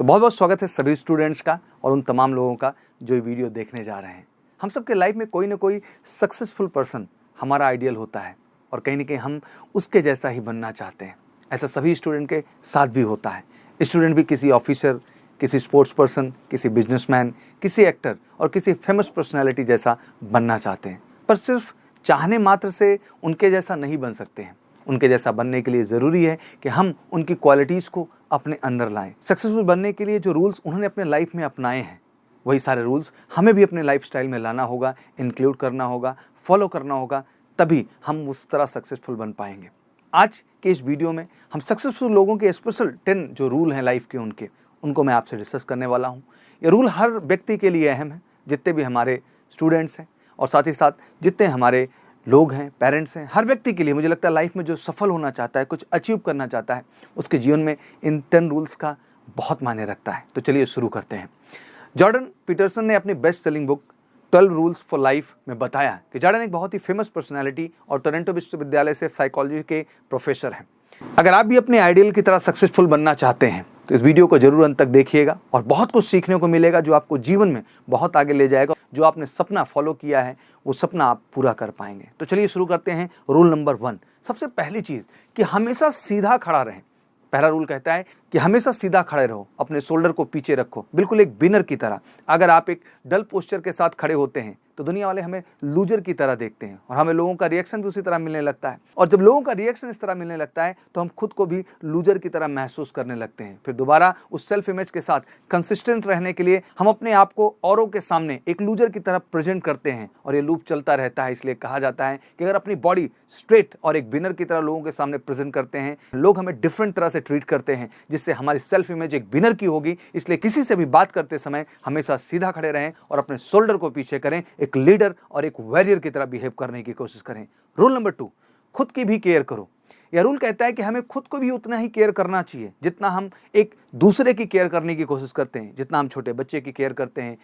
तो बहुत बहुत स्वागत है सभी स्टूडेंट्स का और उन तमाम लोगों का जो ये वीडियो देखने जा रहे हैं। हम सबके लाइफ में कोई ना कोई सक्सेसफुल पर्सन हमारा आइडियल होता है और कहीं ना कहीं हम उसके जैसा ही बनना चाहते हैं। ऐसा सभी स्टूडेंट के साथ भी होता है। स्टूडेंट भी किसी ऑफिसर, किसी स्पोर्ट्स पर्सन, किसी बिजनेसमैन, किसी एक्टर और किसी फेमस पर्सनैलिटी जैसा बनना चाहते हैं, पर सिर्फ चाहने मात्र से उनके जैसा नहीं बन सकते हैं। उनके जैसा बनने के लिए ज़रूरी है कि हम उनकी क्वालिटीज़ को अपने अंदर लाएं। सक्सेसफुल बनने के लिए जो रूल्स उन्होंने अपने लाइफ में अपनाए हैं, वही सारे रूल्स हमें भी अपने लाइफस्टाइल में लाना होगा, इंक्लूड करना होगा, फॉलो करना होगा, तभी हम उस तरह सक्सेसफुल बन पाएंगे। आज के इस वीडियो में हम सक्सेसफुल लोगों के स्पेशल 10 जो रूल हैं लाइफ के उनको मैं आपसे डिस्कस करने वाला हूँ। ये रूल हर व्यक्ति के लिए अहम है, जितने भी हमारे स्टूडेंट्स हैं और साथ ही साथ जितने हमारे लोग हैं, पेरेंट्स हैं, हर व्यक्ति के लिए मुझे लगता है लाइफ में जो सफल होना चाहता है, कुछ अचीव करना चाहता है, उसके जीवन में इन 10 रूल्स का बहुत मायने रखता है। तो चलिए शुरू करते हैं। जॉर्डन पीटरसन ने अपनी best selling book 12 rules for life में बताया कि जॉर्डन एक बहुत ही फेमस पर्सनालिटी और टोरंटो विश्वविद्यालय से साइकोलॉजी के प्रोफेसर हैं। अगर आप भी अपने आइडियल की तरह सक्सेसफुल बनना चाहते हैं तो इस वीडियो को जरूर अंत तक देखिएगा और बहुत कुछ सीखने को मिलेगा जो आपको जीवन में बहुत आगे ले जाएगा। जो आपने सपना फॉलो किया है वो सपना आप पूरा कर पाएंगे। तो चलिए शुरू करते हैं। रूल नंबर 1, सबसे पहली चीज़ कि हमेशा सीधा खड़ा रहें। पहला रूल कहता है कि हमेशा सीधा खड़े रहो, अपने शोल्डर को पीछे रखो, बिल्कुल एक विनर की तरह। अगर आप एक डल पोस्चर के साथ खड़े होते हैं तो दुनिया वाले हमें लूजर की तरह देखते हैं और हमें लोगों का रिएक्शन भी उसी तरह मिलने लगता है। और जब लोगों का रिएक्शन इस तरह मिलने लगता है तो हम खुद को भी लूजर की तरह महसूस करने लगते हैं। फिर दोबारा उस सेल्फ इमेज के साथ कंसिस्टेंट रहने के लिए हम अपने आप को औरों के सामने एक लूजर की तरह प्रेजेंट करते हैं और ये लूप चलता रहता है। इसलिए कहा जाता है कि अगर अपनी बॉडी स्ट्रेट और एक विनर की तरह लोगों के सामने प्रेजेंट करते हैं, लोग हमें डिफरेंट तरह से ट्रीट करते हैं, जिससे हमारी सेल्फ इमेज एक विनर की होगी। इसलिए किसी से भी बात करते समय हमेशा सीधा खड़े रहें और अपने शोल्डर को पीछे करें, एक लीडर और एक वॉरियर की तरह बिहेव करने की कोशिश करें। रूल नंबर 2, खुद की भी केयर करो। यह रूल कहता है कि हमें खुद को भी उतना ही केयर करना चाहिए जितना हम एक दूसरे की केयर करने की कोशिश करते हैं। जितना हम छोटे बच्चे की केयर करते हैं,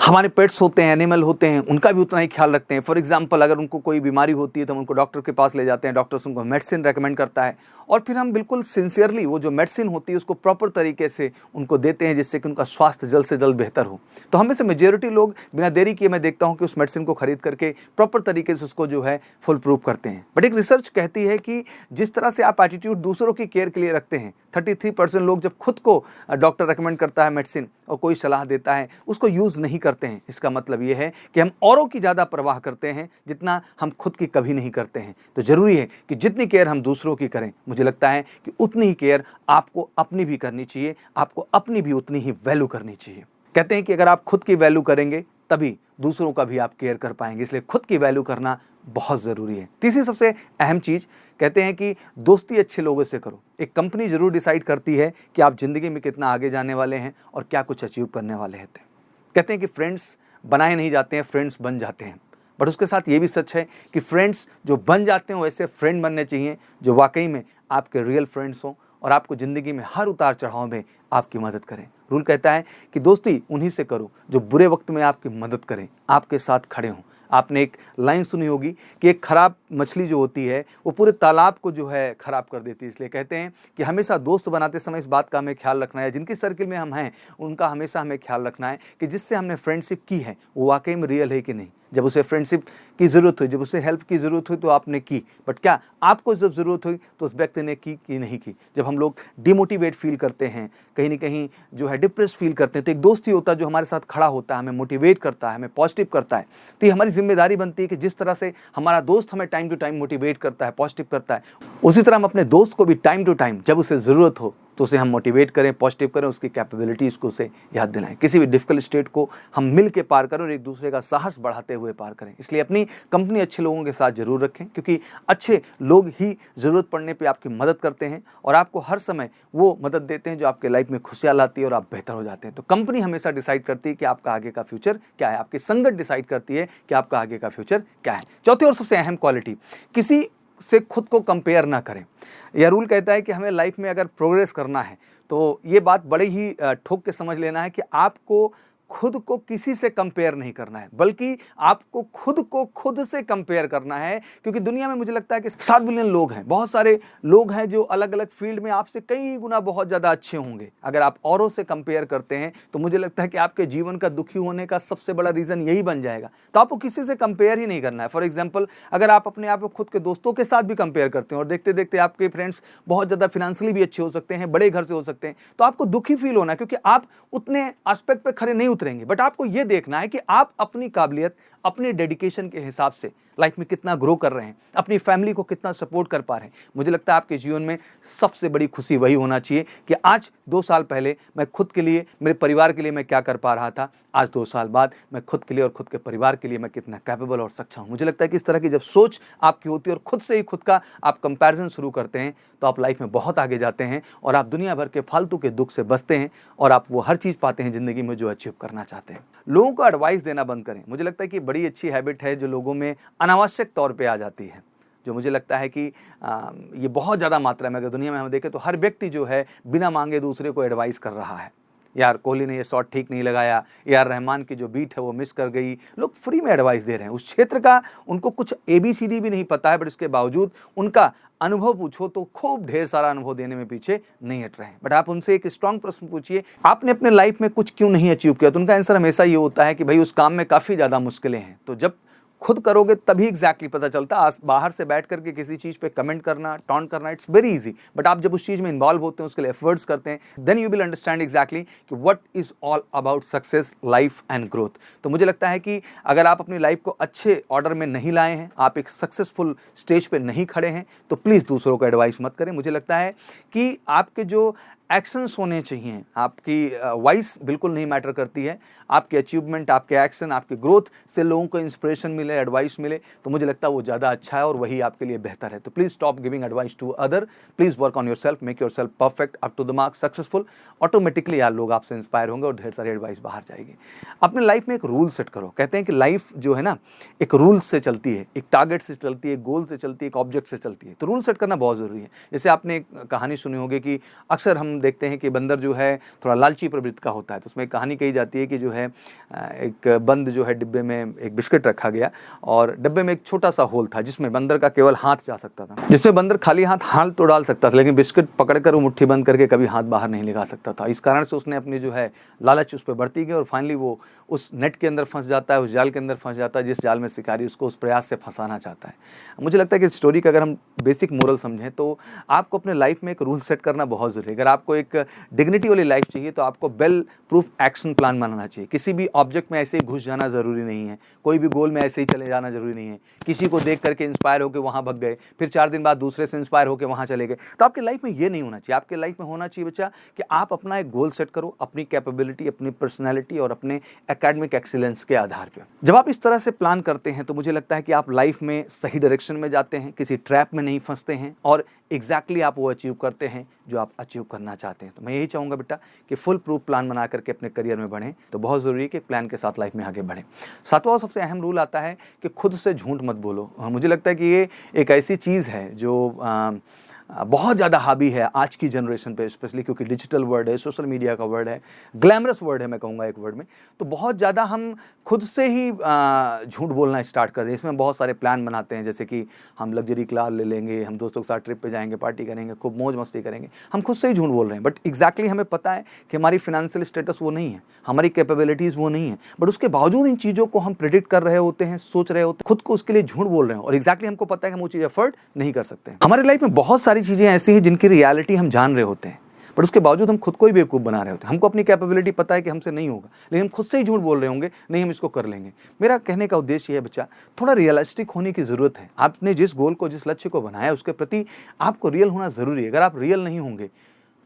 हमारे पेट्स होते हैं, एनिमल होते हैं, उनका भी उतना ही ख्याल रखते हैं। फॉर एग्जांपल, अगर उनको कोई बीमारी होती है तो हम उनको डॉक्टर के पास ले जाते हैं, डॉक्टर्स उनको मेडिसिन रेकमेंड करता है और फिर हम बिल्कुल सिंसियरली वो जो मेडिसिन होती है उसको प्रॉपर तरीके से उनको देते हैं, जिससे कि उनका स्वास्थ्य जल्द से जल्द बेहतर हो। तो हमें से मेजॉरिटी लोग बिना देरी किए मैं देखता हूँ कि उस मेडिसिन को खरीद करके प्रॉपर तरीके से उसको जो है फुल प्रूफ करते हैं। बट एक रिसर्च कहती है कि जिस तरह से आप एटीट्यूड दूसरों की केयर के लिए रखते हैं, 33% लोग जब खुद को डॉक्टर रेकमेंड करता है मेडिसिन और कोई सलाह देता है उसको यूज़ नहीं करते हैं। इसका मतलब ये है कि हम औरों की ज़्यादा परवाह करते हैं जितना हम खुद की कभी नहीं करते हैं। तो ज़रूरी है कि जितनी केयर हम दूसरों की करें, मुझे लगता है कि उतनी ही केयर आपको अपनी भी करनी चाहिए, आपको अपनी भी उतनी ही वैल्यू करनी चाहिए। कहते हैं कि अगर आप खुद की वैल्यू करेंगे तभी दूसरों का भी आप केयर कर पाएंगे, इसलिए खुद की वैल्यू करना बहुत ज़रूरी है। तीसरी सबसे अहम चीज़ कहते हैं कि दोस्ती अच्छे लोगों से करो। एक कंपनी ज़रूर डिसाइड करती है कि आप ज़िंदगी में कितना आगे जाने वाले हैं और क्या कुछ अचीव करने वाले हैं। कहते हैं कि फ्रेंड्स बनाए नहीं जाते हैं, फ्रेंड्स बन जाते हैं। बट उसके साथ ये भी सच है कि फ्रेंड्स जो बन जाते हैं वैसे फ्रेंड बनने चाहिए जो वाकई में आपके रियल फ्रेंड्स हों और आपको ज़िंदगी में हर उतार चढ़ाव में आपकी मदद करें। रूल कहता है कि दोस्ती उन्हीं से करो जो बुरे वक्त में आपकी मदद करें, आपके साथ खड़े हों। आपने एक लाइन सुनी होगी कि एक खराब मछली जो होती है वो पूरे तालाब को जो है खराब कर देती है। इसलिए कहते हैं कि हमेशा दोस्त बनाते समय इस बात का हमें ख्याल रखना है, जिनकी सर्किल में हम हैं उनका हमेशा हमें ख्याल रखना है कि जिससे हमने फ्रेंडशिप की है वो वाकई में रियल है कि नहीं। जब उसे फ्रेंडशिप की ज़रूरत हुई, जब उसे हेल्प की ज़रूरत हुई तो आपने की, बट क्या आपको जब ज़रूरत हुई तो उस व्यक्ति ने की कि नहीं की। जब हम लोग डिमोटिवेट फील करते हैं, कहीं ना कहीं जो है डिप्रेस फील करते हैं, तो एक दोस्त ही होता है जो हमारे साथ खड़ा होता है, हमें मोटिवेट करता है, हमें पॉजिटिव करता है। तो ये हमारी जिम्मेदारी बनती है कि जिस तरह से हमारा दोस्त हमें टाइम टू टाइम मोटिवेट करता है, पॉजिटिव करता है, उसी तरह हम अपने दोस्त को भी टाइम टू टाइम जब उसे ज़रूरत हो तो उसे हम मोटिवेट करें, पॉजिटिव करें, उसकी कैपेबिलिटीज़ को उसे याद दिलाएं। किसी भी डिफिकल्ट स्टेट को हम मिल के पार करें और एक दूसरे का साहस बढ़ाते हुए पार करें। इसलिए अपनी कंपनी अच्छे लोगों के साथ जरूर रखें, क्योंकि अच्छे लोग ही ज़रूरत पड़ने पे आपकी मदद करते हैं और आपको हर समय वो मदद देते हैं जो आपके लाइफ में खुशियाँ लाती है और आप बेहतर हो जाते हैं। तो कंपनी हमेशा डिसाइड करती है कि आपका आगे का फ्यूचर क्या है, आपकी संगत डिसाइड करती है कि आपका आगे का फ्यूचर क्या है। चौथी और सबसे अहम क्वालिटी, किसी से खुद को कंपेयर ना करें। यह रूल कहता है कि हमें लाइफ में अगर प्रोग्रेस करना है तो ये बात बड़े ही ठोक के समझ लेना है कि आपको खुद को किसी से कंपेयर नहीं करना है, बल्कि आपको खुद को खुद से कंपेयर करना है। क्योंकि दुनिया में मुझे लगता है कि 7 बिलियन लोग हैं, बहुत सारे लोग हैं जो अलग अलग फील्ड में आपसे कई गुना बहुत ज़्यादा अच्छे होंगे। अगर आप औरों से कंपेयर करते हैं तो मुझे लगता है कि आपके जीवन का दुखी होने का सबसे बड़ा रीज़न यही बन जाएगा। तो आपको किसी से कंपेयर ही नहीं करना है। फॉर एग्जाम्पल, अगर आप अपने आप को खुद के दोस्तों के साथ भी कंपेयर करते हैं और देखते देखते आपके फ्रेंड्स बहुत ज़्यादा फिनेंशियली भी अच्छे हो सकते हैं, बड़े घर से हो सकते हैं, तो आपको दुखी फील होना है, क्योंकि आप उतने एस्पेक्ट पे खड़े नहीं उतरेंगे। बट आपको ये देखना है कि आप अपनी काबिलियत, अपनी डेडिकेशन के हिसाब से लाइफ में कितना ग्रो कर रहे हैं, अपनी फैमिली को कितना सपोर्ट कर पा रहे हैं। मुझे लगता है आपके जीवन में सबसे बड़ी खुशी वही होना चाहिए कि आज 2 साल पहले मैं खुद के लिए, मेरे परिवार के लिए मैं क्या कर पा रहा था, आज 2 साल बाद मैं खुद के लिए और खुद के परिवार के लिए मैं कितना कैपेबल और सक्षम हूँ। मुझे लगता है कि इस तरह की जब सोच आपकी होती है और खुद से ही खुद का आप कंपैरिजन शुरू करते हैं, तो आप लाइफ में बहुत आगे जाते हैं और आप दुनिया भर के फालतू के दुख से बचते हैं और आप वो हर चीज़ पाते हैं ज़िंदगी में जो अचीव करना चाहते हैं। लोगों को एडवाइस देना बंद करें। मुझे लगता है कि बड़ी अच्छी हैबिट है जो लोगों में अनावश्यक तौर पे आ जाती है, जो मुझे लगता है कि ये बहुत ज़्यादा मात्रा में अगर दुनिया में हम देखें तो हर व्यक्ति जो है बिना मांगे दूसरे को एडवाइस कर रहा है। यार कोहली ने ये शॉट ठीक नहीं लगाया, यार रहमान की जो बीट है वो मिस कर गई। लोग फ्री में एडवाइस दे रहे हैं, उस क्षेत्र का उनको कुछ ABCD भी नहीं पता है, बट इसके बावजूद उनका अनुभव पूछो तो खूब ढेर सारा अनुभव देने में पीछे नहीं हट रहे हैं। बट आप उनसे एक स्ट्रांग प्रश्न पूछिए, आपने अपने लाइफ में कुछ क्यों नहीं अचीव किया, तो उनका आंसर हमेशा ये होता है कि भाई उस काम में काफ़ी ज़्यादा मुश्किलें हैं। तो जब खुद करोगे तभी एग्जैक्टली पता चलता है। बाहर से बैठ करके किसी चीज़ पे कमेंट करना, टॉन्ट करना, इट्स वेरी इजी। बट आप जब उस चीज़ में इन्वॉल्व होते हैं, उसके लिए एफर्ट्स करते हैं, then you will understand exactly कि what is all about success, life and growth. तो मुझे लगता है कि अगर आप अपनी लाइफ को अच्छे ऑर्डर में नहीं लाए हैं, आप एक सक्सेसफुल स्टेज पे नहीं खड़े हैं, तो प्लीज़ दूसरों को एडवाइस मत करें। मुझे लगता है कि आपके जो एक्शंस होने चाहिए, आपकी वॉइस बिल्कुल नहीं मैटर करती है। आपके अचीवमेंट, आपके एक्शन, आपकी ग्रोथ से लोगों को इंस्पिरेशन मिले, एडवाइस मिले, तो मुझे लगता है वो ज़्यादा अच्छा है और वही आपके लिए बेहतर है। तो please stop giving advice to other, please work on yourself, make yourself perfect, up to the mark, successful. Automatically यार लोग आपसे इंस्पायर होंगे और ढेर सारी एडवाइस बाहर जाएगी। अपने लाइफ में एक रूल सेट करो। कहते हैं कि लाइफ जो है ना एक रूल से चलती है, एक टारगेट से चलती है, एक गोल से चलती है, एक ऑब्जेक्ट से चलती है। तो रूल सेट करना बहुत ज़रूरी है। जैसे आपने एक कहानी सुनी होगी कि अक्सर हम देखते हैं कि बंदर जो है थोड़ा लालची प्रवृत्ति का होता है। तो उसमें एक कहानी कही जाती है कि जो है एक बंद जो है डिब्बे में एक बिस्किट रखा गया और डिब्बे में एक छोटा सा होल था जिसमें बंदर का केवल हाथ जा सकता था, जिसमें बंदर खाली हाथ तो डाल सकता था, लेकिन बिस्किट पकड़कर वो मुट्ठी बंद करके कभी हाथ बाहर नहीं लगा सकता था। इस कारण से उसने अपनी जो है लालच उस पर बढ़ती गई और फाइनली वो उस नेट के अंदर फंस जाता है, उस जाल के अंदर फंस जाता है जिस जाल में शिकारी उसको उस प्रयास से फंसाना चाहता है। मुझे लगता है कि इस स्टोरी का अगर हम बेसिक मोरल समझें तो आपको अपने लाइफ में एक रूल सेट करना बहुत ज़रूरी है। अगर आपको एक डिग्निटी वाली लाइफ चाहिए तो आपको वेल प्रूफ एक्शन प्लान बनाना चाहिए। किसी भी ऑब्जेक्ट में ऐसे ही घुस जाना ज़रूरी नहीं है, कोई भी गोल में ऐसे ही चले जाना ज़रूरी नहीं है। किसी को देख करके इंस्पायर होकर वहाँ भग गए, फिर 4 दिन बाद दूसरे से इंस्पायर होकर वहाँ चले गए, तो आपकी लाइफ में ये नहीं होना चाहिए। आपके लाइफ में होना चाहिए बच्चा कि आप अपना एक गोल सेट करो, अपनी कैपेबिलिटी, अपनी पर्सनैलिटी और अपने एकेडमिक एक्सीलेंस के आधार पर। जब आप इस तरह से प्लान करते हैं तो मुझे लगता है कि आप लाइफ में सही डायरेक्शन में जाते हैं, किसी ट्रैप में नहीं फंसते हैं और एग्जैक्टली आप वो अचीव करते हैं जो आप अचीव करना चाहते हैं। तो मैं यही चाहूँगा बेटा कि फुल प्रूफ प्लान बना करके अपने करियर में बढ़ें। तो बहुत ज़रूरी है कि प्लान के साथ लाइफ में आगे बढ़ें। 7वां सबसे अहम रूल आता है कि खुद से झूठ मत बोलो। मुझे लगता है कि ये एक ऐसी चीज़ है जो बहुत ज़्यादा हावी है आज की जनरेशन पे, स्पेशली क्योंकि डिजिटल वर्ल्ड है, सोशल मीडिया का वर्ल्ड है, ग्लैमरस वर्ल्ड है मैं कहूँगा एक वर्ड में। तो बहुत ज़्यादा हम खुद से ही झूठ बोलना स्टार्ट कर दें। इसमें बहुत सारे प्लान बनाते हैं, जैसे कि हम लग्जरी कार ले लेंगे, हम दोस्तों के साथ ट्रिप पे जाएंगे, पार्टी करेंगे, खूब मौज मस्ती करेंगे। हम खुद से ही झूठ बोल रहे हैं, बट एग्जैक्टली हमें पता है कि हमारी फिनेंशियल स्टेटस वो नहीं है, हमारी कैपेबिलिटीज़ वो नहीं है, बट उसके बावजूद इन चीज़ों को हम प्रेडिक्ट कर रहे होते हैं, सोच रहे होते हैं, खुद को उसके लिए झूठ बोल रहे हैं और एग्जैक्टली हमको पता है कि हम वो चीज़ एफर्ट नहीं कर सकते। हमारी लाइफ में बहुत सारी चीज़ें ऐसी हैं जिनकी रियलिटी हम जान रहे होते हैं, बट उसके बावजूद हम खुद को ही बेवकूफ़ बना रहे होते हैं। हमको अपनी कैपेबिलिटी पता है कि हमसे नहीं होगा, लेकिन हम खुद से ही झूठ बोल रहे होंगे, नहीं हम इसको कर लेंगे। मेरा कहने का उद्देश्य ये है बच्चा, थोड़ा रियलिस्टिक होने की ज़रूरत है। आपने जिस गोल को, जिस लक्ष्य को बनाया उसके प्रति आपको रियल होना ज़रूरी है। अगर आप रियल नहीं होंगे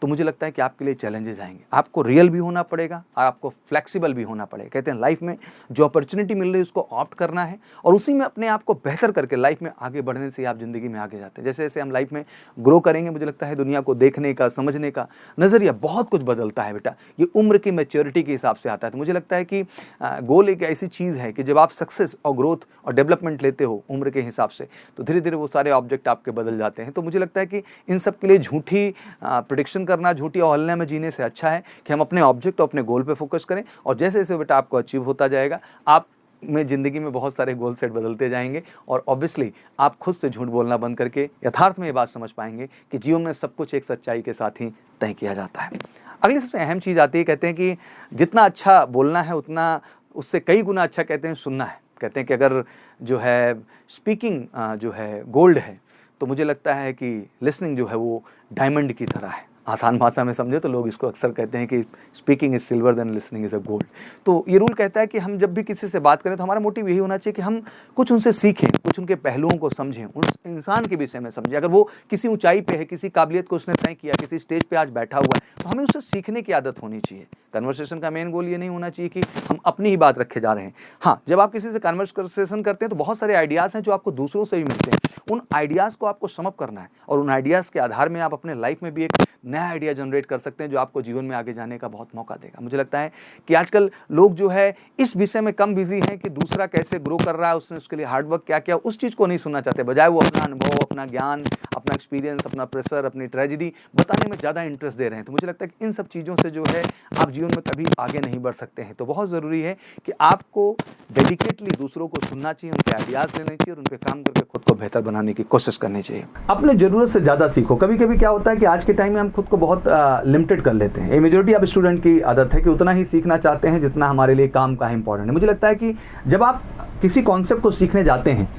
तो मुझे लगता है कि आपके लिए चैलेंजेस आएंगे। आपको रियल भी होना पड़ेगा और आपको फ्लेक्सिबल भी होना पड़ेगा। कहते हैं लाइफ में जो अपॉर्चुनिटी मिल रही है उसको ऑप्ट करना है और उसी में अपने आप को बेहतर करके लाइफ में आगे बढ़ने से आप ज़िंदगी में आगे जाते हैं। जैसे जैसे हम लाइफ में ग्रो करेंगे, मुझे लगता है दुनिया को देखने का, समझने का नज़रिया बहुत कुछ बदलता है बेटा। ये उम्र की मैच्योरिटी के हिसाब से आता है। तो मुझे लगता है कि गोल एक ऐसी चीज़ है कि जब आप सक्सेस और ग्रोथ और डेवलपमेंट लेते हो उम्र के हिसाब से, तो धीरे धीरे वो सारे ऑब्जेक्ट आपके बदल जाते हैं। तो मुझे लगता है कि इन सब के लिए झूठी प्रेडिक्शन करना, झूठी हौलने में जीने से अच्छा है कि हम अपने ऑब्जेक्ट और अपने गोल पे फोकस करें, और जैसे जैसे बेटा आपको अचीव होता जाएगा, आप में ज़िंदगी में बहुत सारे गोल सेट बदलते जाएंगे, और ऑब्वियसली आप खुद से झूठ बोलना बंद करके यथार्थ में ये बात समझ पाएंगे कि जीवन में सब कुछ एक सच्चाई के साथ ही तय किया जाता है। अगली सबसे अहम चीज़ आती है, कहते हैं कि जितना अच्छा बोलना है उतना उससे कई गुना अच्छा कहते हैं सुनना है। कहते हैं कि अगर जो है स्पीकिंग जो है गोल्ड है, तो मुझे लगता है कि लिसनिंग जो है वो डायमंड की तरह है। आसान भाषा में समझे तो लोग इसको अक्सर कहते हैं कि speaking is silver then listening is a gold. तो ये रूल कहता है कि हम जब भी किसी से बात करें तो हमारा मोटिव यही होना चाहिए कि हम कुछ उनसे सीखें, कुछ उनके पहलुओं को समझें, उस इंसान के विषय में समझें। अगर वो किसी ऊंचाई पे है, किसी काबिलियत को उसने तय किया, किसी स्टेज पे आज बैठा हुआ है, तो हमें उससे सीखने की आदत होनी चाहिए। कन्वर्सेशन का मेन गोल ये नहीं होना चाहिए कि हम अपनी ही बात रखे जा रहे हैं। हाँ, जब आप किसी से कन्वर्सेशन करते हैं तो बहुत सारे आइडियाज़ हैं जो आपको दूसरों से भी मिलते हैं। उन आइडियाज़ को आपको समअप करना है, और उन आइडियाज़ के आधार में आप अपने लाइफ में भी एक नया आइडिया जनरेट कर सकते हैं जो आपको जीवन में आगे जाने का बहुत मौका देगा। मुझे लगता है कि आजकल लोग जो है इस विषय में कम बिजी हैं कि दूसरा कैसे ग्रो कर रहा है, उसने उसके लिए हार्डवर्क क्या किया, उस चीज़ को नहीं सुनना चाहते। बजाय वो अपना अनुभव, अपना ज्ञान, अपना एक्सपीरियंस, अपना प्रेशर, अपनी ट्रेजेडी बताने में ज़्यादा इंटरेस्ट दे रहे हैं। तो मुझे लगता है कि इन सब चीज़ों से जो है आप जीवन में कभी आगे नहीं बढ़ सकते हैं। तो बहुत ज़रूरी है कि आपको डेडिकेटली दूसरों को सुनना चाहिए, उनके आइडियाज़ लेने चाहिए और उन पर काम करके खुद को बेहतर बनाने की कोशिश करनी चाहिए। अपने ज़रूरत से ज़्यादा सीखो। कभी कभी क्या होता है कि आज के टाइम में हम खुद को बहुत लिमिटेड कर लेते हैं। ये मेजॉरिटी ऑफ स्टूडेंट की आदत है कि उतना ही सीखना चाहते हैं जितना हमारे लिए काम का इंपॉर्टेंट है। मुझे लगता है कि जब आप किसी कॉन्सेप्ट को सीखने जाते हैं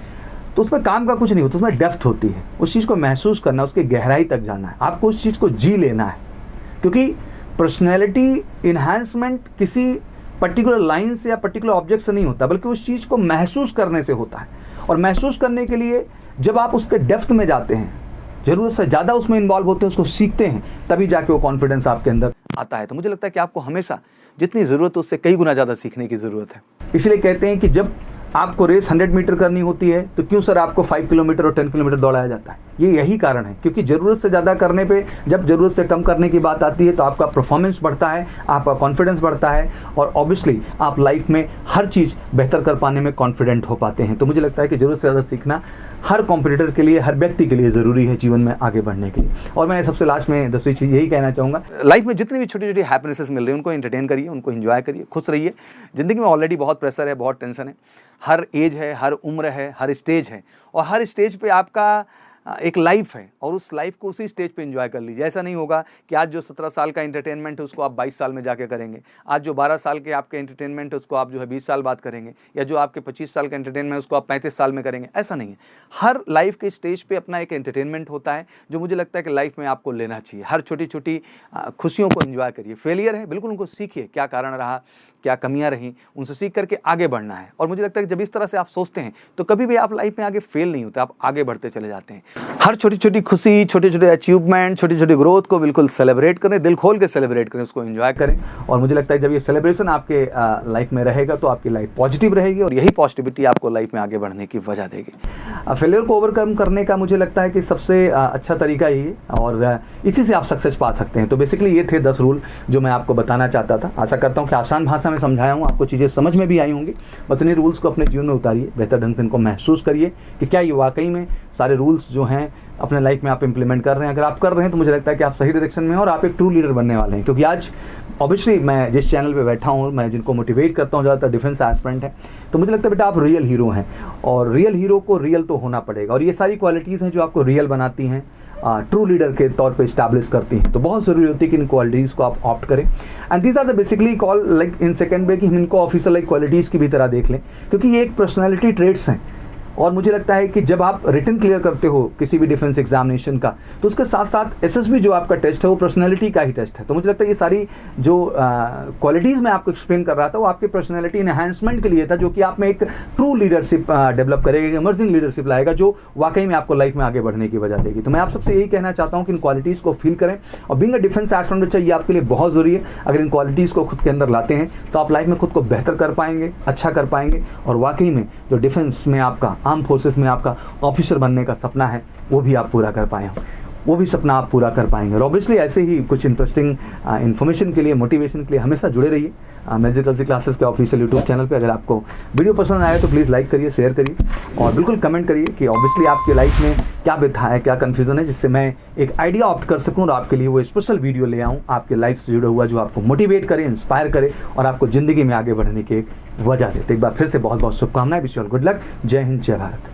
तो उसमें काम का कुछ नहीं होता, उसमें डेप्थ होती है। उस चीज़ को महसूस करना, उसकी गहराई तक जाना है, आपको उस चीज़ को जी लेना है। क्योंकि पर्सनैलिटी इन्हांसमेंट किसी पर्टिकुलर लाइन से या पर्टिकुलर ऑब्जेक्ट से नहीं होता, बल्कि उस चीज़ को महसूस करने से होता है। और महसूस करने के लिए जब आप उसके डेप्थ में जाते हैं, ज़रूरत से ज़्यादा उसमें इन्वॉल्व होते हैं, उसको सीखते हैं, तभी जाके वो कॉन्फिडेंस आपके अंदर आता है। तो मुझे लगता है कि आपको हमेशा जितनी ज़रूरत है उससे कई गुना ज़्यादा सीखने की ज़रूरत है। इसलिए कहते हैं कि जब आपको रेस 100 मीटर करनी होती है तो क्यों सर आपको 5 किलोमीटर और 10 किलोमीटर दौड़ाया जाता है? ये यही कारण है, क्योंकि ज़रूरत से ज़्यादा करने पे जब ज़रूरत से कम करने की बात आती है तो आपका परफॉर्मेंस बढ़ता है, आपका कॉन्फिडेंस बढ़ता है, और ऑब्वियसली आप लाइफ में हर चीज़ बेहतर कर पाने में कॉन्फिडेंट हो पाते हैं। तो मुझे लगता है कि ज़रूरत से ज़्यादा सीखना हर कॉम्पिटिटर के लिए, हर व्यक्ति के लिए ज़रूरी है जीवन में आगे बढ़ने के लिए। और मैं सबसे लास्ट में 10वीं चीज़ यही कहना चाहूँगा, लाइफ में जितनी भी छोटी छोटी हैप्पीनेसेस मिल रही है उनको एंटरटेन करिए, उनको एंजॉय करिए, खुश रहिए। ज़िंदगी में ऑलरेडी बहुत प्रेशर है, बहुत टेंशन है, हर एज है, हर उम्र है, हर स्टेज है, और हर स्टेज पे आपका एक लाइफ है, और उस लाइफ को उसी स्टेज पे एंजॉय कर लीजिए। ऐसा नहीं होगा कि आज जो 17 साल का एंटरटेनमेंट है उसको आप 22 साल में जाके करेंगे, आज जो 12 साल के आपके एंटरटेनमेंट है उसको आप जो है 20 साल बाद करेंगे, या जो आपके 25 साल का एंटरटेनमेंट है उसको आप 35 साल में करेंगे। ऐसा नहीं है। हर लाइफ के स्टेज पे अपना एक एंटरटेनमेंट होता है जो मुझे लगता है कि लाइफ में आपको लेना चाहिए। हर छोटी छोटी खुशियों को एंजॉय करिए। फेलियर है, बिल्कुल उनको सीखिए, क्या कारण रहा, क्या कमियां रहीं, उनसे सीख करके आगे बढ़ना है। और मुझे लगता है कि जब इस तरह से आप सोचते हैं तो कभी भी आप लाइफ में आगे फेल नहीं होते, आप आगे बढ़ते चले जाते हैं। हर छोटी छोटी खुशी, छोटे छोटे अचीवमेंट, छोटी छोटी ग्रोथ को बिल्कुल सेलिब्रेट करें, दिल खोल के सेलिब्रेट करें, उसको एंजॉय करें। और मुझे लगता है जब ये सेलिब्रेशन आपके लाइफ में रहेगा तो आपकी लाइफ पॉजिटिव रहेगी, और यही पॉजिटिविटी आपको लाइफ में आगे बढ़ने की वजह देगी। फेलियर को ओवरकम करने का मुझे लगता है कि सबसे अच्छा तरीका यही है, और इसी से आप सक्सेस पा सकते हैं। तो बेसिकली ये थे 10 रूल जो मैं आपको बताना चाहता था। आशा करता हूँ कि आसान भाषा में समझाया हूँ, आपको चीज़ें समझ में भी आई होंगी। बस इन रूल्स को अपने जीवन में उतारिए, बेहतर ढंग से इनको महसूस करिए कि क्या ये वाकई में सारे रूल्स जो हैं अपने लाइफ में आप इंप्लीमेंट कर रहे हैं। अगर आप कर रहे हैं तो मुझे लगता है कि आप सही डायरेक्शन में हैं और आप एक ट्रू लीडर बनने वाले हैं। क्योंकि आज ऑब्वियसली मैं जिस चैनल पे बैठा हूँ, मैं जिनको मोटिवेट करता हूँ ज़्यादातर डिफेंस एस्पिरेंट हैं, तो मुझे लगता है बेटा आप रियल हीरो हैं, और रियल हीरो को रियल तो होना पड़ेगा। और ये सारी क्वालिटीज़ हैं जो आपको रियल बनाती हैं, ट्रू लीडर के तौर पे इस्टेब्लिश करती हैं। तो बहुत ज़रूरी होती है कि इन क्वालिटीज़ को आप ऑप्ट करें। And these are the basically call like in second way कि हम इनको ऑफिशियल लाइक क्वालिटीज़ की भी तरह देख लें, क्योंकि ये एक पर्सनैलिटी ट्रेट्स हैं। और मुझे लगता है कि जब आप रिटन क्लियर करते हो किसी भी डिफेंस एग्जामिनेशन का, तो उसके साथ साथ एसएसबी जो आपका टेस्ट है वो पर्सनैलिटी का ही टेस्ट है। तो मुझे लगता है ये सारी जो क्वालिटीज़ मैं आपको एक्सप्लेन कर रहा था वो आपकी पर्सनैलिटी इन्हांसमेंट के लिए था, जो कि आप में एक ट्रू लीडरशिप डेवलप करेगा, इमर्जिंग लीडरशिप लाएगा, जो वाकई में आपको लाइफ में आगे बढ़ने की वजह देगी। तो मैं आप सबसे यही कहना चाहता हूँ कि इन क्वालिटीज़ को फील करें, और बीइंग अ डिफेंस एस्पिरेंट बच्चा ये आपके लिए बहुत ज़रूरी है। अगर इन क्वालिटीज़ को खुद के अंदर लाते हैं तो आप लाइफ में खुद को बेहतर कर पाएंगे, अच्छा कर पाएंगे, और वाकई में जो डिफेंस में आपका, आर्म फोर्सेस में आपका ऑफिसर बनने का सपना है वो भी आप पूरा कर पाए हो। वो भी सपना आप पूरा कर पाएंगे। और ऑब्वियसली ऐसे ही कुछ इंटरेस्टिंग इन्फॉर्मेशन के लिए, मोटिवेशन के लिए हमेशा जुड़े रहिए मैजिकल क्लासेस के ऑफिशियल यूट्यूब चैनल पे। अगर आपको वीडियो पसंद आए तो प्लीज़ लाइक करिए, शेयर करिए और बिल्कुल कमेंट करिए कि ऑब्वियसली आपकी लाइफ में क्या व्यथा है, क्या कन्फ्यूज़न है, जिससे मैं एक आइडिया ऑप्ट कर सकूँ और आपके लिए वो स्पेशल वीडियो ले आऊँ आपके लाइफ से जुड़ा हुआ, जो आपको मोटिवेट करे, इंस्पायर करे और आपको ज़िंदगी में आगे बढ़ने की एक वजह दे। तो एक बार फिर से बहुत बहुत शुभकामनाएं, wish you all good luck. जय हिंद, जय भारत।